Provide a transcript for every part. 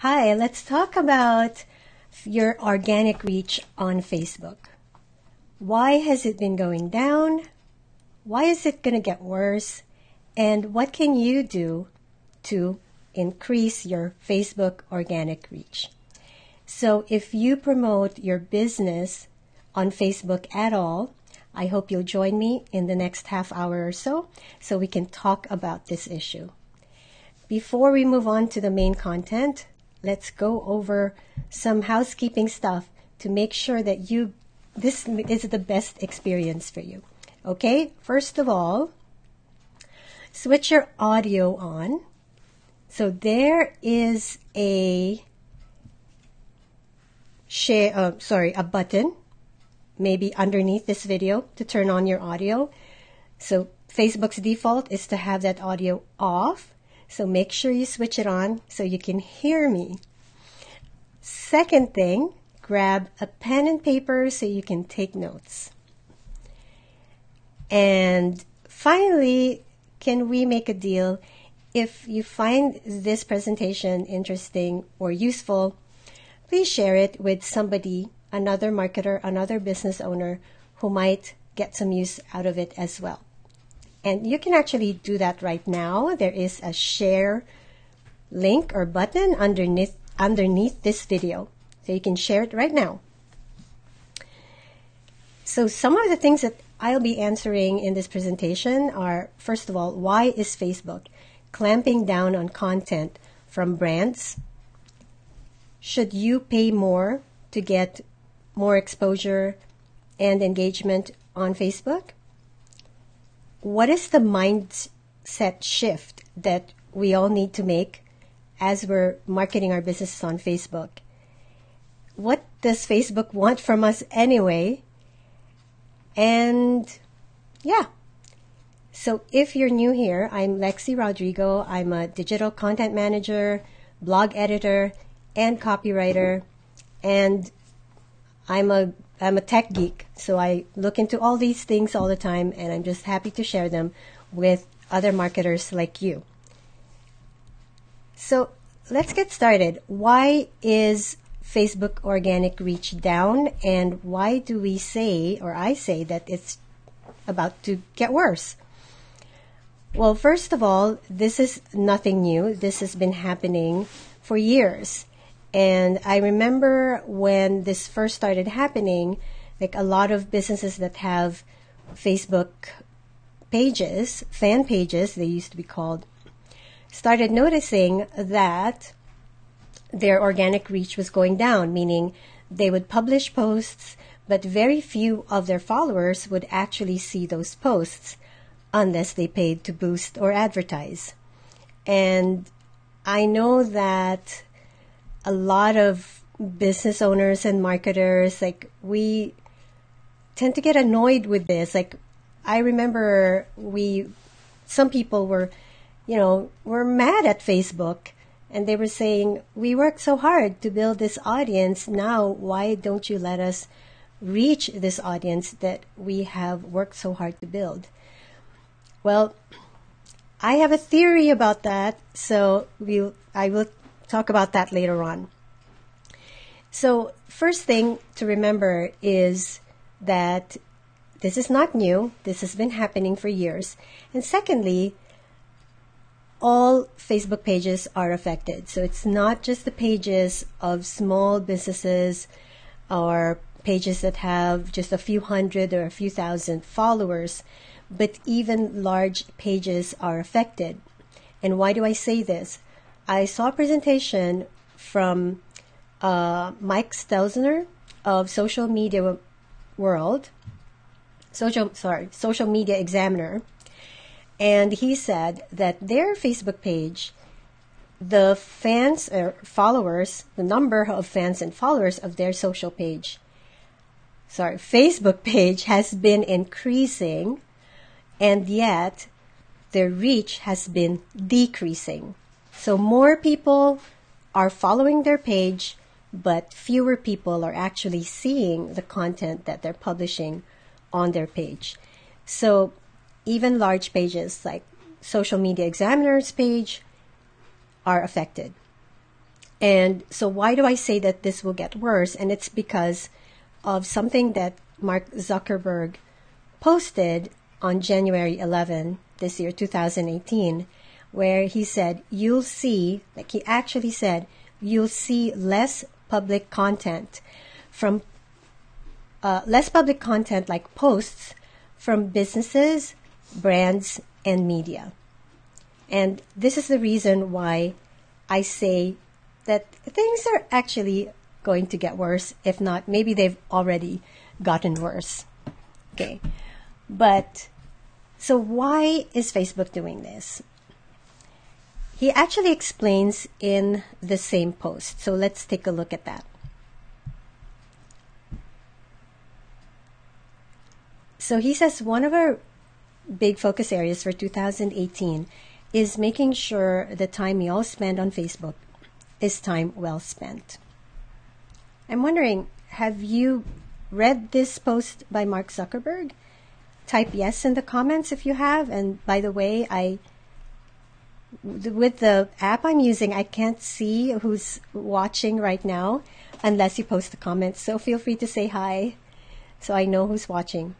Hi, let's talk about your organic reach on Facebook. Why has it been going down? Why is it going to get worse? And what can you do to increase your Facebook organic reach? So if you promote your business on Facebook at all, I hope you'll join me in the next half hour or so we can talk about this issue. Before we move on to the main content, let's go over some housekeeping stuff to make sure that this is the best experience for you. Okay, first of all, switch your audio on. So there is a a button maybe underneath this video to turn on your audio. So Facebook's default is to have that audio off. So make sure you switch it on so you can hear me. Second thing, grab a pen and paper so you can take notes. And finally, can we make a deal? If you find this presentation interesting or useful, please share it with somebody, another marketer, another business owner who might get some use out of it as well. And you can actually do that right now. There is a share link or button underneath this video. So you can share it right now. So some of the things that I'll be answering in this presentation are, first of all, why is Facebook clamping down on content from brands? Should you pay more to get more exposure and engagement on Facebook? What is the mindset shift that we all need to make as we're marketing our businesses on Facebook? What does Facebook want from us anyway? And yeah. So if you're new here, I'm Lexi Rodrigo. I'm a digital content manager, blog editor, and copywriter. And I'm a tech geek, so I look into all these things all the time, and I'm just happy to share them with other marketers like you. So let's get started. Why is Facebook organic reach down, and why do we say, or I say, that it's about to get worse? Well, first of all, this is nothing new. This has been happening for years. And I remember when this first started happening, like a lot of businesses that have Facebook pages, fan pages, they used to be called, started noticing that their organic reach was going down, meaning they would publish posts, but very few of their followers would actually see those posts unless they paid to boost or advertise. And I know that a lot of business owners and marketers, like, we tend to get annoyed with this. Like, I remember some people were mad at Facebook, and they were saying, we worked so hard to build this audience. Now, why don't you let us reach this audience that we have worked so hard to build? Well, I have a theory about that, so I will talk about that later on. So first thing to remember is that this is not new. This has been happening for years. And secondly, all Facebook pages are affected. So it's not just the pages of small businesses or pages that have just a few hundred or a few thousand followers, but even large pages are affected. And why do I say this? I saw a presentation from Mike Stelzner of Social Media Examiner, and he said that their Facebook page, the fans or followers, the number of fans and followers of their Facebook page has been increasing, and yet their reach has been decreasing. So more people are following their page, but fewer people are actually seeing the content that they're publishing on their page. So even large pages like Social Media Examiner's page are affected. And so why do I say that this will get worse? And it's because of something that Mark Zuckerberg posted on January 11 this year, 2018, where he said, you'll see, like he actually said, you'll see less public content like posts from businesses, brands, and media. And this is the reason why I say that things are actually going to get worse. If not, maybe they've already gotten worse. Okay. But, so why is Facebook doing this? He actually explains in the same post. So let's take a look at that. So he says one of our big focus areas for 2018 is making sure the time we all spend on Facebook is time well spent. I'm wondering, have you read this post by Mark Zuckerberg? Type yes in the comments if you have. And by the way, with the app I'm using, I can't see who's watching right now unless you post the comments. So feel free to say hi so I know who's watching.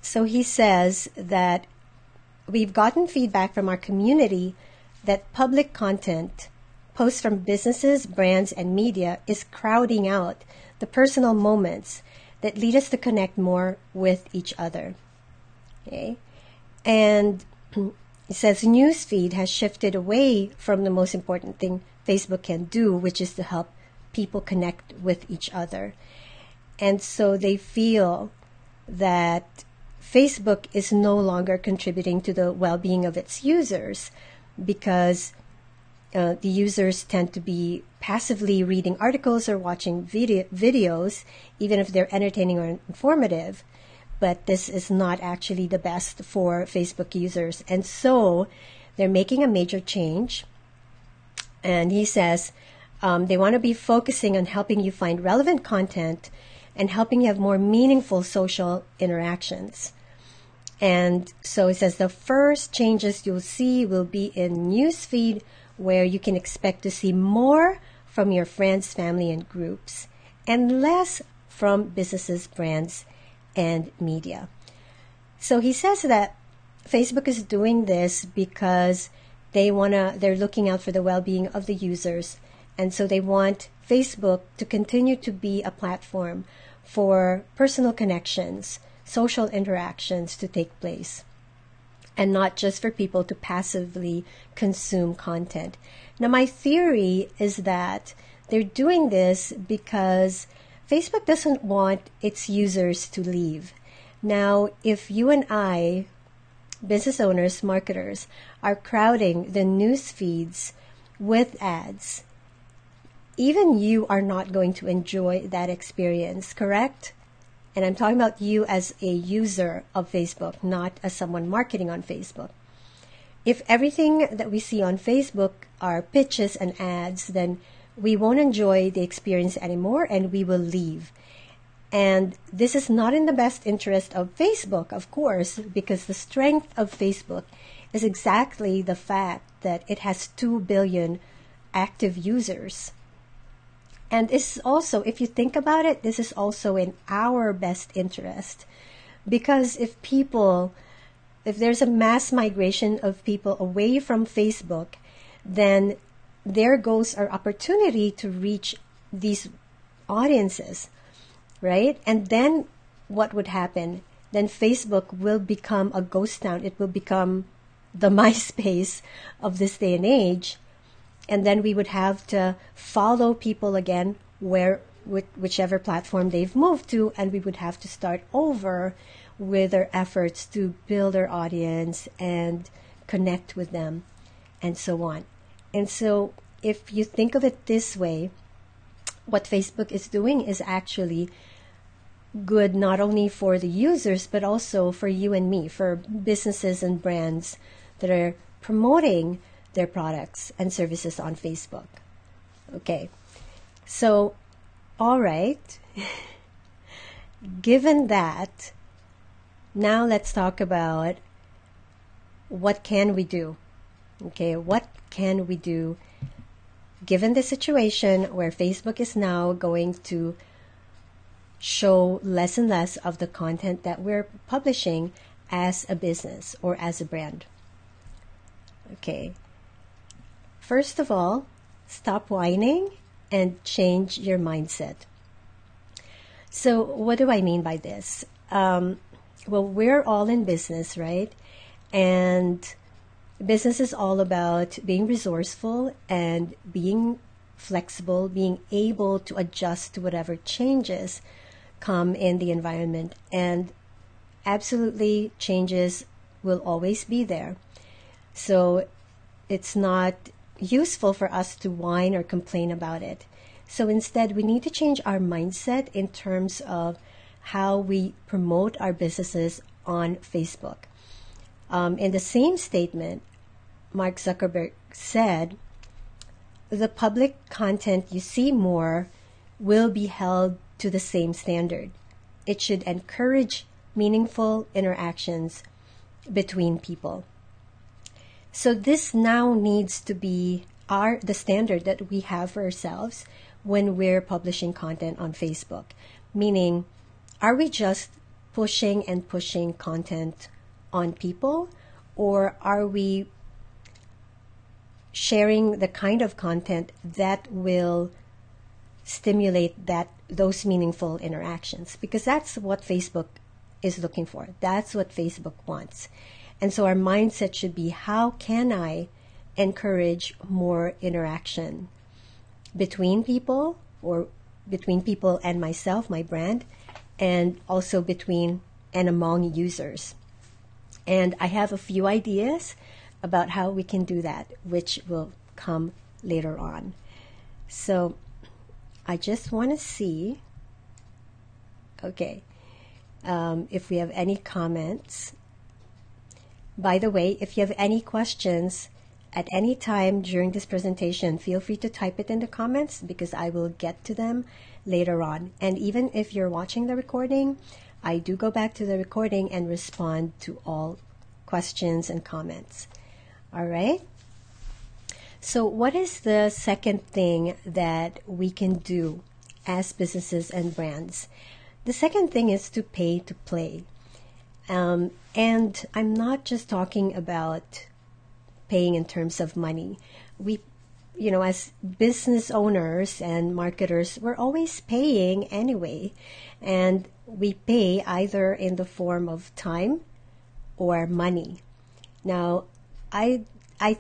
So he says that we've gotten feedback from our community that public content, posts from businesses, brands, and media is crowding out the personal moments that lead us to connect more with each other. Okay? And it says newsfeed has shifted away from the most important thing Facebook can do, which is to help people connect with each other. And so they feel that Facebook is no longer contributing to the well-being of its users because the users tend to be passively reading articles or watching videos, even if they're entertaining or informative. But this is not actually the best for Facebook users. And so they're making a major change. And he says they want to be focusing on helping you find relevant content and helping you have more meaningful social interactions. And so it says the first changes you'll see will be in newsfeed, where you can expect to see more from your friends, family, and groups, and less from businesses, brands, and media. So he says that Facebook is doing this because they're looking out for the well-being of the users, and so they want Facebook to continue to be a platform for personal connections, social interactions to take place, and not just for people to passively consume content. Now, my theory is that they're doing this because Facebook doesn't want its users to leave. Now, if you and I, business owners, marketers, are crowding the news feeds with ads, even you are not going to enjoy that experience, correct? And I'm talking about you as a user of Facebook, not as someone marketing on Facebook. If everything that we see on Facebook are pitches and ads, then we won't enjoy the experience anymore and we will leave. And this is not in the best interest of Facebook, of course, because the strength of Facebook is exactly the fact that it has 2 billion active users. And this is also, if you think about it, this is also in our best interest. Because if there's a mass migration of people away from Facebook, then there goes our opportunity to reach these audiences, right? And then what would happen? Then Facebook will become a ghost town. It will become the MySpace of this day and age. And then we would have to follow people again whichever platform they've moved to, and we would have to start over with our efforts to build our audience and connect with them and so on. And so if you think of it this way, what Facebook is doing is actually good not only for the users, but also for you and me, for businesses and brands that are promoting their products and services on Facebook. Okay, so, all right. Given that, now let's talk about what can we do. Okay, what can we do given the situation where Facebook is now going to show less and less of the content that we're publishing as a business or as a brand. Okay. First of all, stop whining and change your mindset. So what do I mean by this? Well, we're all in business, right? And business is all about being resourceful and being flexible, being able to adjust to whatever changes come in the environment. And absolutely, changes will always be there. So it's not useful for us to whine or complain about it. So instead, we need to change our mindset in terms of how we promote our businesses on Facebook. In the same statement, Mark Zuckerberg said, the public content you see more will be held to the same standard. It should encourage meaningful interactions between people. So this now needs to be the standard that we have for ourselves when we're publishing content on Facebook. Meaning, are we just pushing and pushing content on people, or are we sharing the kind of content that will stimulate those meaningful interactions? Because that's what Facebook is looking for. That's what Facebook wants. And so our mindset should be, how can I encourage more interaction between people, or between people and myself, my brand, and also between and among users? And I have a few ideas about how we can do that, which will come later on. So I just want to see, okay, if we have any comments. By the way, if you have any questions at any time during this presentation, feel free to type it in the comments because I will get to them later on. And even if you're watching the recording, I do go back to the recording and respond to all questions and comments. All right? So what is the second thing that we can do as businesses and brands? The second thing is to pay to play. And I'm not just talking about paying in terms of money. We, as business owners and marketers, we're always paying anyway. And we pay either in the form of time or money. Now, I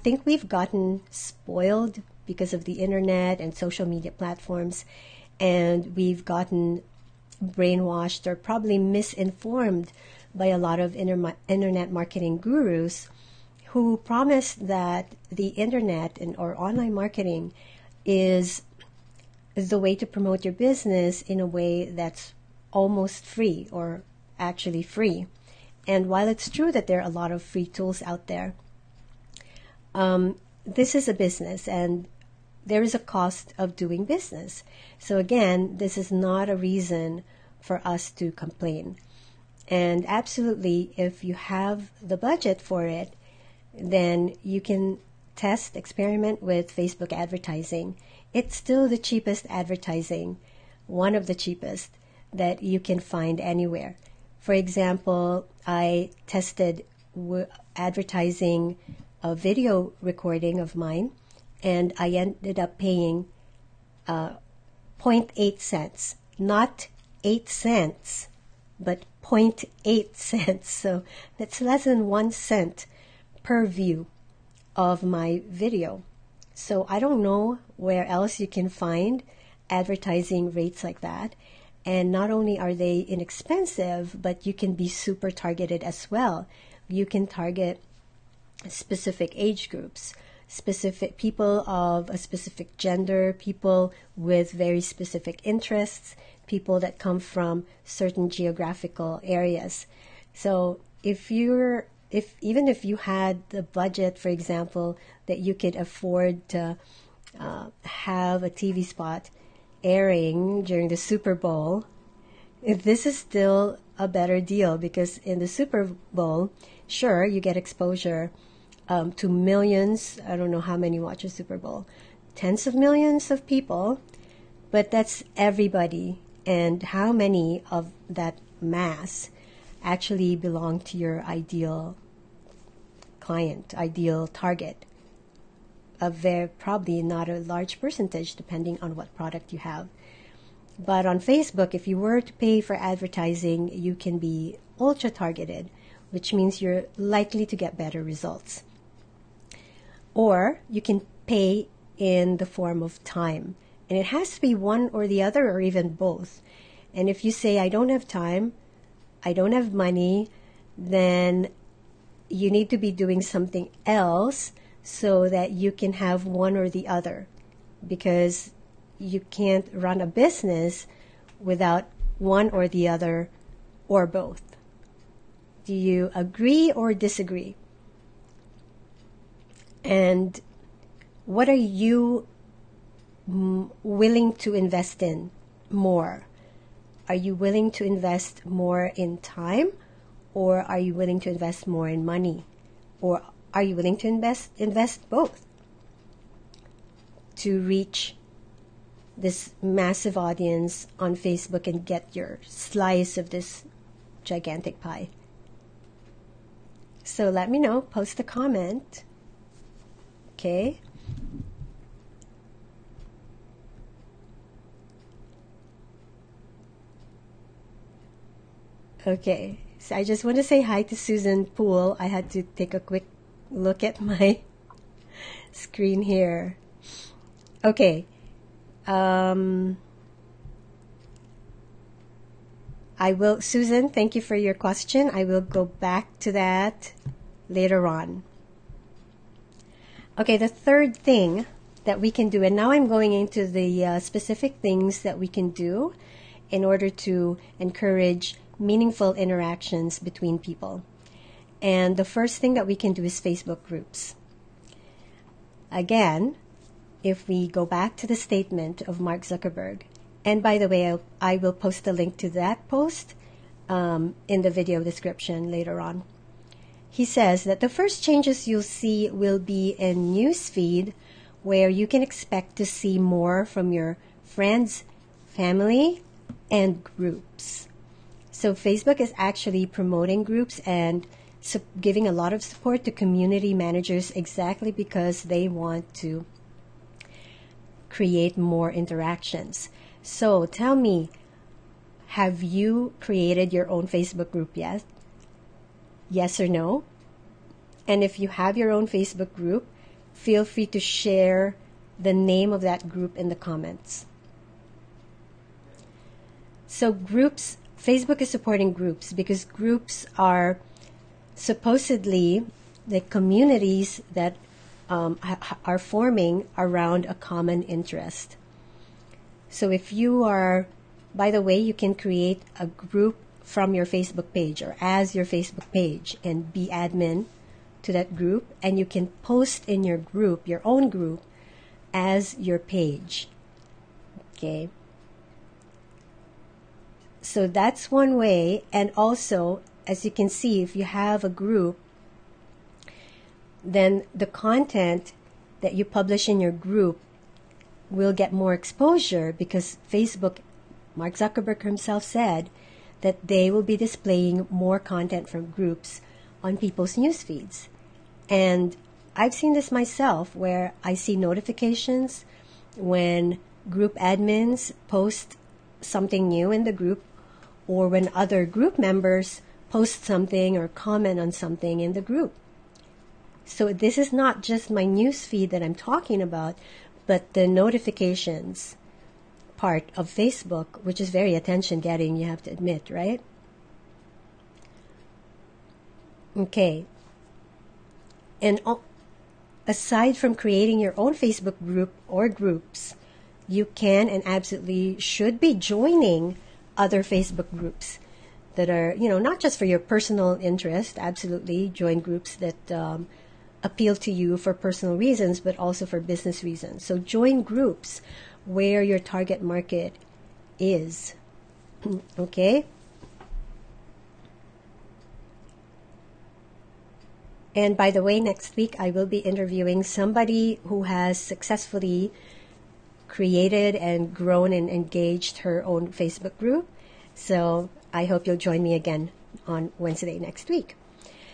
think we've gotten spoiled because of the internet and social media platforms, and we've gotten brainwashed or probably misinformed by a lot of internet marketing gurus who promise that the internet or online marketing is the way to promote your business in a way that's almost free or actually free. And while it's true that there are a lot of free tools out there, this is a business and there is a cost of doing business. So again, this is not a reason for us to complain. And absolutely, if you have the budget for it, then you can experiment with Facebook advertising. It's still the cheapest advertising, one of the cheapest that you can find anywhere. For example, I tested advertising a video recording of mine, and I ended up paying 0.8 cents, not 8 cents, but 0.8 cents. So that's less than 1 cent per view of my video. So I don't know where else you can find advertising rates like that. And not only are they inexpensive, but you can be super targeted as well. You can target specific age groups, specific people of a specific gender, people with very specific interests, people that come from certain geographical areas. So even if you had the budget, for example, that you could afford to have a TV spot airing during the Super Bowl, this is still a better deal because in the Super Bowl, sure, you get exposure to millions, I don't know how many watch a Super Bowl, tens of millions of people, but that's everybody. And how many of that mass actually belong to your ideal client, ideal target? Probably not a large percentage, depending on what product you have. But on Facebook, if you were to pay for advertising, you can be ultra targeted, which means you're likely to get better results. Or you can pay in the form of time. And it has to be one or the other, or even both. And if you say, I don't have time, I don't have money, then you need to be doing something else so that you can have one or the other. Because you can't run a business without one or the other, or both. Do you agree or disagree? And what are you willing to invest in more? Are you willing to invest more in time, or are you willing to invest more in money? Or are you willing to invest both to reach this massive audience on Facebook and get your slice of this gigantic pie? So let me know, post a comment. Okay. Okay, so I just want to say hi to Susan Poole. I had to take a quick look at my screen here. Okay. Susan, thank you for your question. I will go back to that later on. Okay, the third thing that we can do, and now I'm going into the specific things that we can do in order to encourage meaningful interactions between people. And the first thing that we can do is Facebook groups. Again, if we go back to the statement of Mark Zuckerberg, and by the way, I will post a link to that post in the video description later on. He says that the first changes you'll see will be in newsfeed, where you can expect to see more from your friends, family, and groups. So Facebook is actually promoting groups and giving a lot of support to community managers exactly because they want to create more interactions. So tell me, have you created your own Facebook group yet? Yes or no? And if you have your own Facebook group, feel free to share the name of that group in the comments. So groups, Facebook is supporting groups because groups are supposedly the communities that are forming around a common interest. So if you are, by the way, you can create a group from your Facebook page or as your Facebook page and be admin to that group, and you can post in your group, your own group, as your page. Okay. So that's one way. And also, as you can see, if you have a group, then the content that you publish in your group will get more exposure because Facebook, Mark Zuckerberg himself said that they will be displaying more content from groups on people's news feeds. And I've seen this myself where I see notifications when group admins post something new in the group, or when other group members post something or comment on something in the group. So this is not just my news feed that I'm talking about, but the notifications part of Facebook, which is very attention-getting, you have to admit, right? Okay. And aside from creating your own Facebook group or groups, you can and absolutely should be joining other Facebook groups that are, not just for your personal interest. Absolutely join groups that appeal to you for personal reasons, but also for business reasons. So join groups where your target market is. Okay? And by the way, next week I will be interviewing somebody who has successfully created and grown and engaged her own Facebook group. So I hope you'll join me again on Wednesday next week.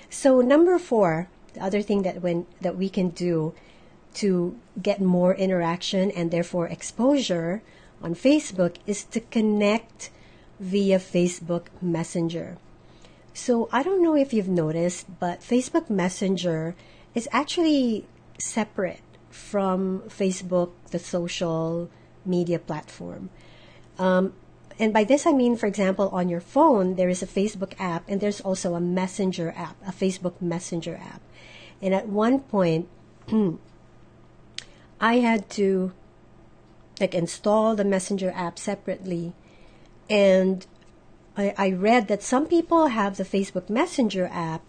So number 4, the other thing that we can do to get more interaction and therefore exposure on Facebook is to connect via Facebook Messenger. So I don't know if you've noticed, but Facebook Messenger is actually separate from Facebook, the social media platform. And by this I mean, for example, on your phone, there is a Facebook app and there's also a Messenger app, a Facebook Messenger app. And at one point, I had to install the Messenger app separately. And I read that some people have the Facebook Messenger app,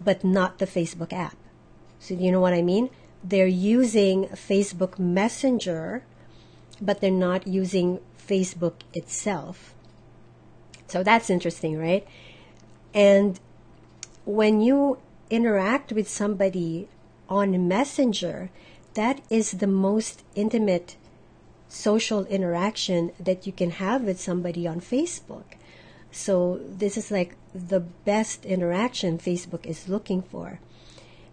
but not the Facebook app. So you know what I mean? They're using Facebook Messenger, but they're not using Facebook itself. So that's interesting, right? And when you interact with somebody on Messenger, that is the most intimate social interaction that you can have with somebody on Facebook. So this is like the best interaction Facebook is looking for.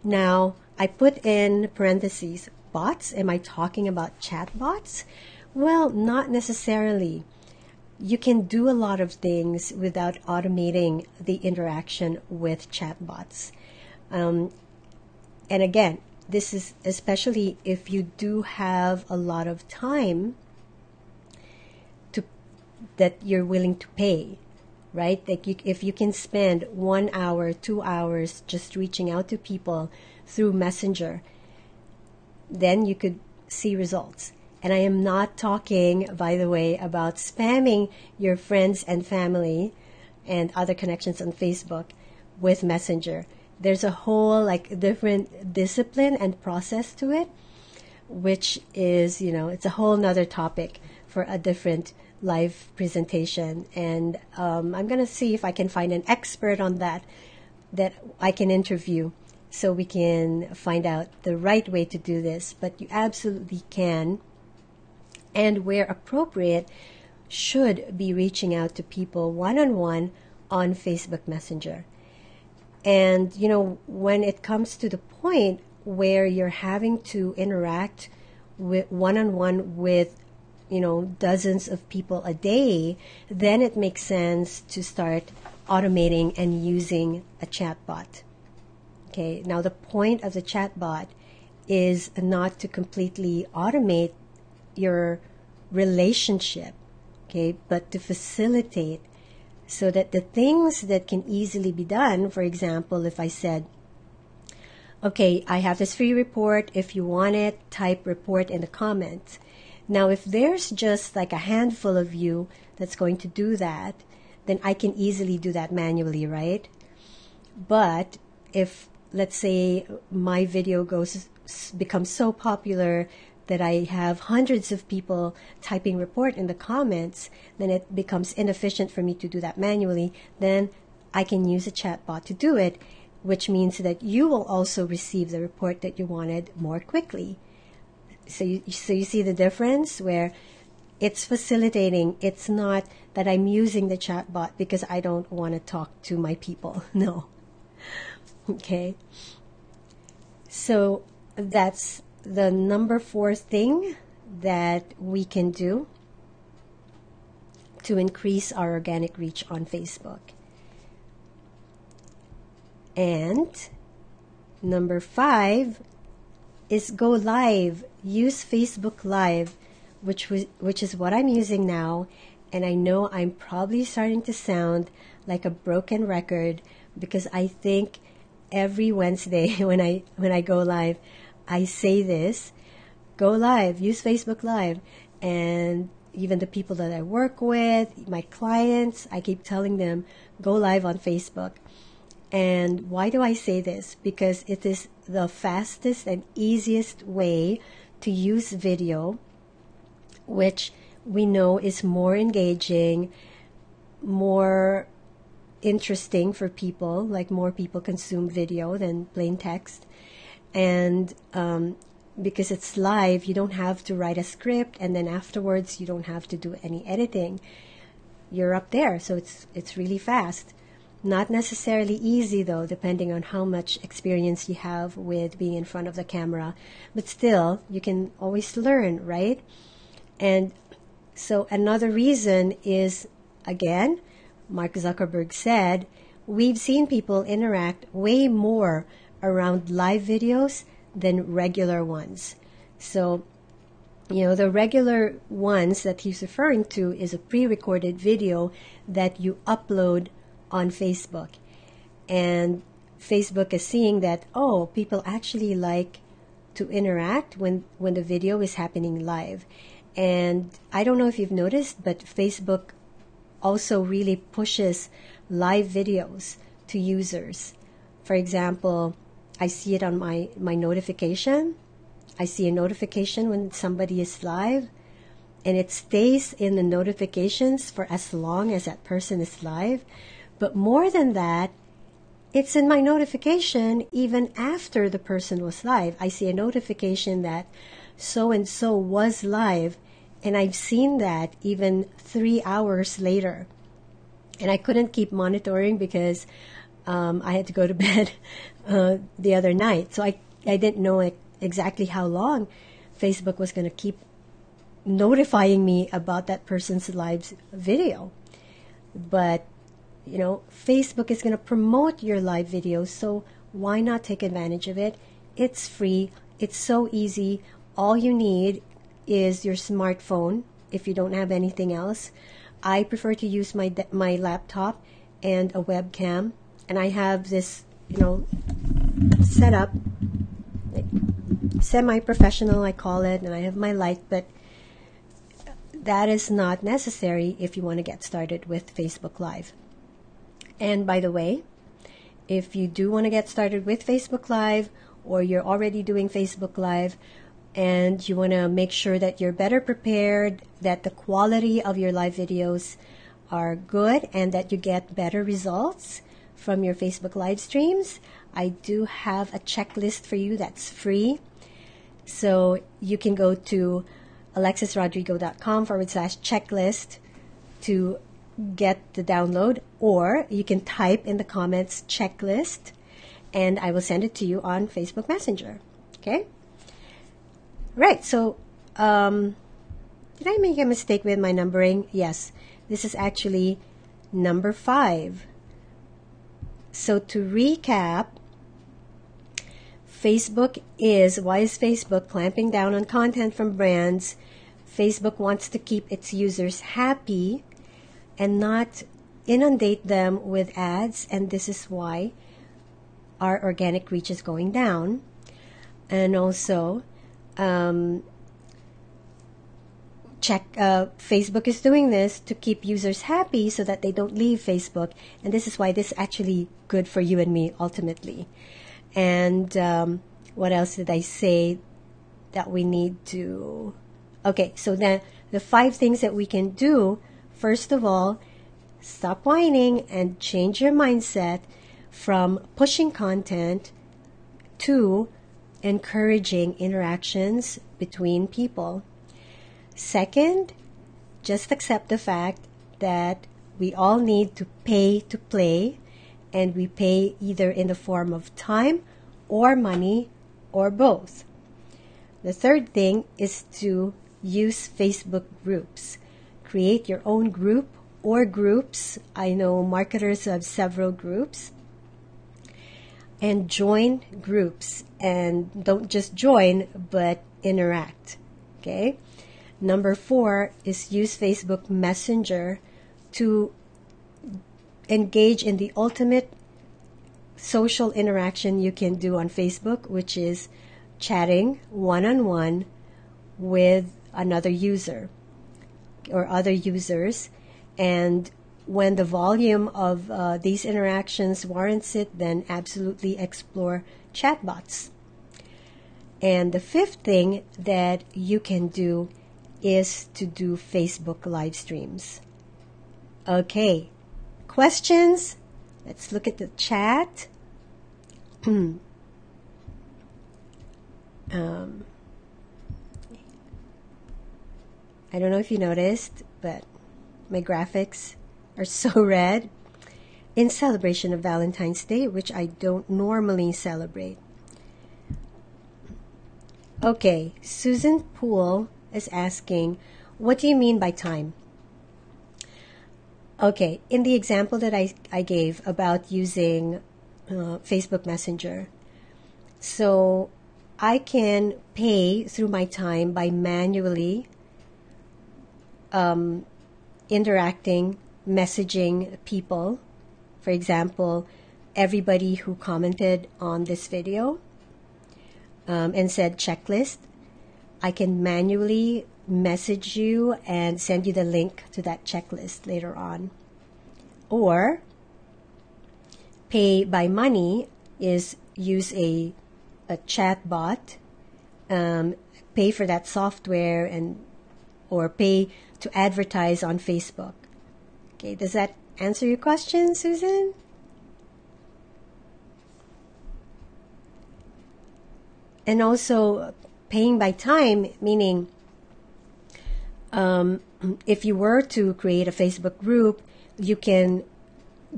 Now, I put in parentheses, bots. Am I talking about chat bots? Well, not necessarily. You can do a lot of things without automating the interaction with chatbots. And again, this is especially if you do have a lot of time that you're willing to pay, right? Like if you can spend 1 hour, 2 hours just reaching out to people through Messenger, then you could see results. And I am not talking, by the way, about spamming your friends and family and other connections on Facebook with Messenger. There's a whole different discipline and process to it, which is, it's a whole nother topic for a different live presentation. And I'm going to see if I can find an expert on that I can interview so we can find out the right way to do this. But you absolutely can, and where appropriate, should be reaching out to people one-on-one on Facebook Messenger. And, when it comes to the point where you're having to interact with one-on-one with, dozens of people a day, then it makes sense to start automating and using a chatbot. Okay, now the point of the chatbot is not to completely automate your relationship, okay, but to facilitate so that the things that can easily be done, for example, if I said, okay, I have this free report, if you want it, type report in the comments. Now, if there's just like a handful of you that's going to do that, then I can easily do that manually, right? But if, let's say, my video becomes so popular that I have hundreds of people typing report in the comments, then it becomes inefficient for me to do that manually. Then I can use a chatbot to do it, which means that you will also receive the report that you wanted more quickly. So you see the difference where it's facilitating. It's not that I'm using the chatbot because I don't want to talk to my people. No. Okay. So that's the number 4 thing that we can do to increase our organic reach on Facebook. And number 5 is go live. Use Facebook Live, which is what I'm using now. And I know I'm probably starting to sound like a broken record because I think every Wednesday when I go live, I say this: go live, use Facebook Live. And even the people that I work with, my clients, I keep telling them, go live on Facebook. And why do I say this? Because it is the fastest and easiest way to use video, which we know is more engaging, more interesting for people, like more people consume video than plain text. And because it's live, you don't have to write a script, and then afterwards you don't have to do any editing. You're up there, so it's really fast. Not necessarily easy though, depending on how much experience you have with being in front of the camera, but still you can always learn, right? And so another reason is, again, Mark Zuckerberg said, we've seen people interact way more around live videos than regular ones. So, the regular ones that he's referring to is a pre-recorded video that you upload on Facebook. And Facebook is seeing that, people actually like to interact when the video is happening live. And I don't know if you've noticed, but Facebook also really pushes live videos to users. For example, I see it on my notification. I see a notification when somebody is live, and it stays in the notifications for as long as that person is live. But more than that, it's in my notification even after the person was live. I see a notification that so-and-so was live, and I've seen that even 3 hours later. And I couldn't keep monitoring because I had to go to bed the other night. So I didn't know exactly how long Facebook was going to keep notifying me about that person's live video. But, Facebook is going to promote your live videos, so why not take advantage of it? It's free. It's so easy. All you need is your smartphone if you don't have anything else. I prefer to use my laptop and a webcam, and I have this, setup, semi-professional I call it, and I have my light, but that is not necessary if you want to get started with Facebook Live. And by the way, if you do want to get started with Facebook Live, or you're already doing Facebook Live, and you want to make sure that you're better prepared, that the quality of your live videos are good, and that you get better results from your Facebook live streams, I do have a checklist for you that's free. So you can go to alexisrodrigo.com/checklist to get the download, or you can type in the comments checklist, and I will send it to you on Facebook Messenger. Okay? Right, so did I make a mistake with my numbering? Yes, this is actually number 5. So to recap, why is Facebook clamping down on content from brands? Facebook wants to keep its users happy and not inundate them with ads, and this is why our organic reach is going down. And also, Facebook is doing this to keep users happy so that they don't leave Facebook, and this is why this is actually good for you and me ultimately. And what else did I say that we need to... Okay, so then the 5 things that we can do, first of all, stop whining and change your mindset from pushing content to encouraging interactions between people. Second, just accept the fact that we all need to pay to play, and we pay either in the form of time or money or both. The third thing is to use Facebook groups. Create your own group or groups. I know marketers who have several groups. And join groups. And don't just join, but interact. Okay? Number 4 is use Facebook Messenger to engage in the ultimate social interaction you can do on Facebook, which is chatting one-on-one with another user or other users. And when the volume of these interactions warrants it, then absolutely explore chatbots. And the 5th thing that you can do is to do Facebook live streams. Okay, questions? Let's look at the chat. I don't know if you noticed, but my graphics are so red in celebration of Valentine's Day, which I don't normally celebrate. Okay, Susan Poole is asking, what do you mean by time? Okay, in the example that I gave about using Facebook Messenger, so I can pay through my time by manually interacting, messaging people. For example, everybody who commented on this video and said checklist, I can manually message you and send you the link to that checklist later on. Or pay by money is use a chat bot, pay for that software, and or pay to advertise on Facebook. Okay, does that answer your question, Susan? And also paying by time, meaning if you were to create a Facebook group, you can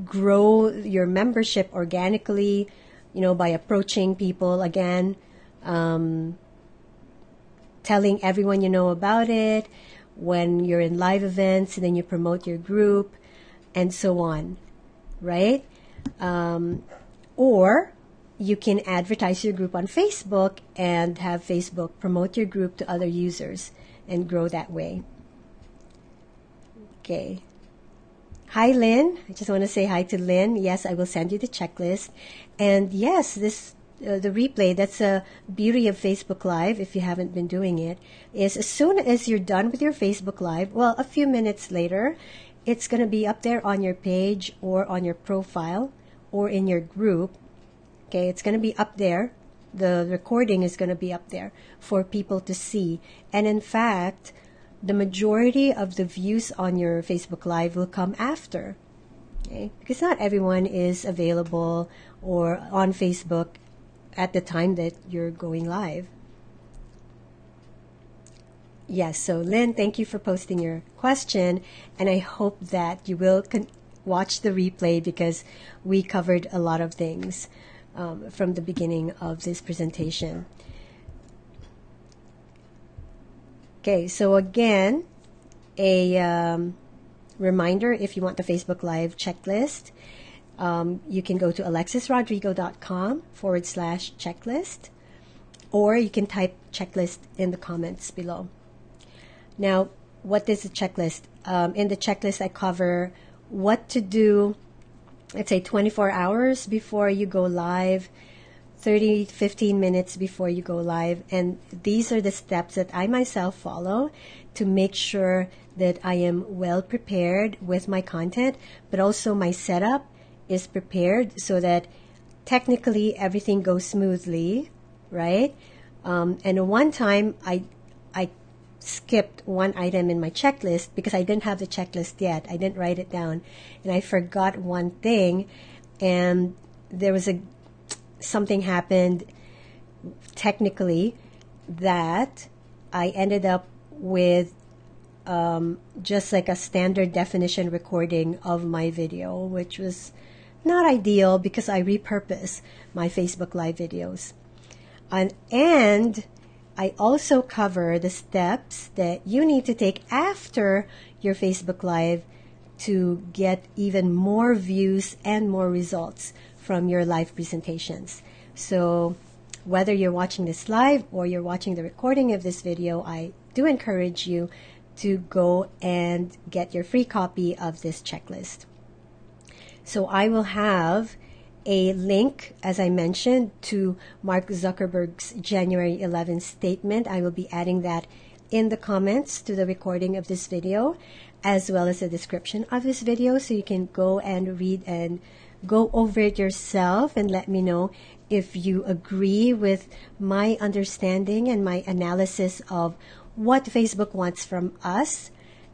grow your membership organically, by approaching people again, telling everyone you know about it, when you're in live events, and then you promote your group, and so on, right? Or you can advertise your group on Facebook and have Facebook promote your group to other users and grow that way. Okay. Hi, Lynn. I just want to say hi to Lynn. Yes, I will send you the checklist. And yes, the replay, that's a beauty of Facebook Live, if you haven't been doing it, is as soon as you're done with your Facebook Live, well, a few minutes later, it's going to be up there on your page or on your profile or in your group. Okay, it's going to be up there. The recording is going to be up there for people to see. And in fact, the majority of the views on your Facebook Live will come after. Okay? Because not everyone is available or on Facebook at the time that you're going live. Yes, so Lynn, thank you for posting your question, and I hope that you will watch the replay because we covered a lot of things from the beginning of this presentation. Okay, so again, a reminder, if you want the Facebook Live checklist, you can go to alexisrodrigo.com/checklist, or you can type checklist in the comments below. Now, what is the checklist? In the checklist, I cover what to do, let's say 24 hours before you go live, 15 minutes before you go live. And these are the steps that I myself follow to make sure that I am well prepared with my content, but also my setup is prepared so that technically everything goes smoothly, right? And one time I skipped one item in my checklist because I didn't have the checklist yet. I didn't write it down, and I forgot one thing, and there was something happened technically that I ended up with just like a standard definition recording of my video, which was not ideal because I repurpose my Facebook Live videos. And I also cover the steps that you need to take after your Facebook Live to get even more views and more results from your live presentations. So whether you're watching this live or you're watching the recording of this video, I do encourage you to go and get your free copy of this checklist. So I will have a link, as I mentioned, to Mark Zuckerberg's January 11th statement. I will be adding that in the comments to the recording of this video, as well as the description of this video, so you can go and read and go over it yourself and let me know if you agree with my understanding and my analysis of what Facebook wants from us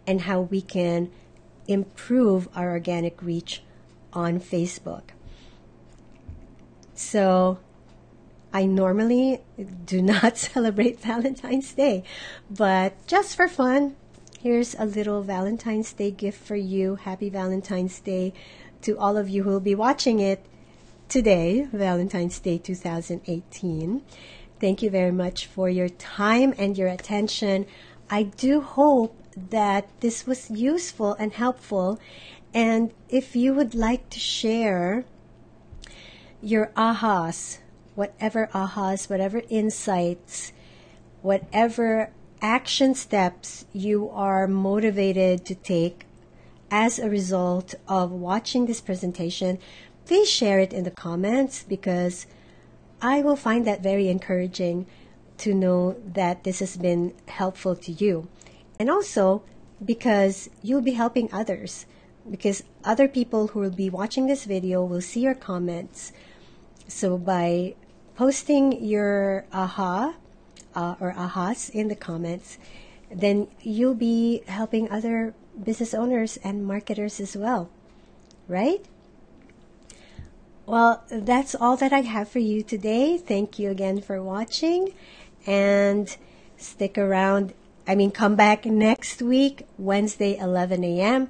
and how we can improve our organic reach on Facebook. So I normally do not celebrate Valentine's Day, but just for fun, here's a little Valentine's Day gift for you. Happy Valentine's Day to all of you who will be watching it today, Valentine's Day 2018. Thank you very much for your time and your attention. I do hope that this was useful and helpful. And if you would like to share your ahas, whatever insights, whatever action steps you are motivated to take as a result of watching this presentation, please share it in the comments, because I will find that very encouraging to know that this has been helpful to you. And also because you'll be helping others, because other people who will be watching this video will see your comments. So by posting your aha or ahas in the comments, then you'll be helping other business owners and marketers as well, right? Well, that's all that I have for you today. Thank you again for watching, and stick around. Come back next week, Wednesday, 11 a.m.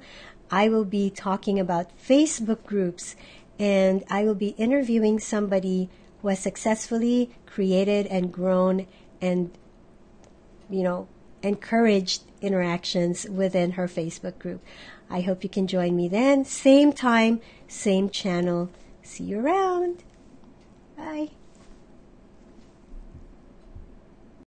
I will be talking about Facebook groups, and I will be interviewing somebody who has successfully created and grown and, encouraged interactions within her Facebook group. I hope you can join me then. Same time, same channel. See you around. Bye.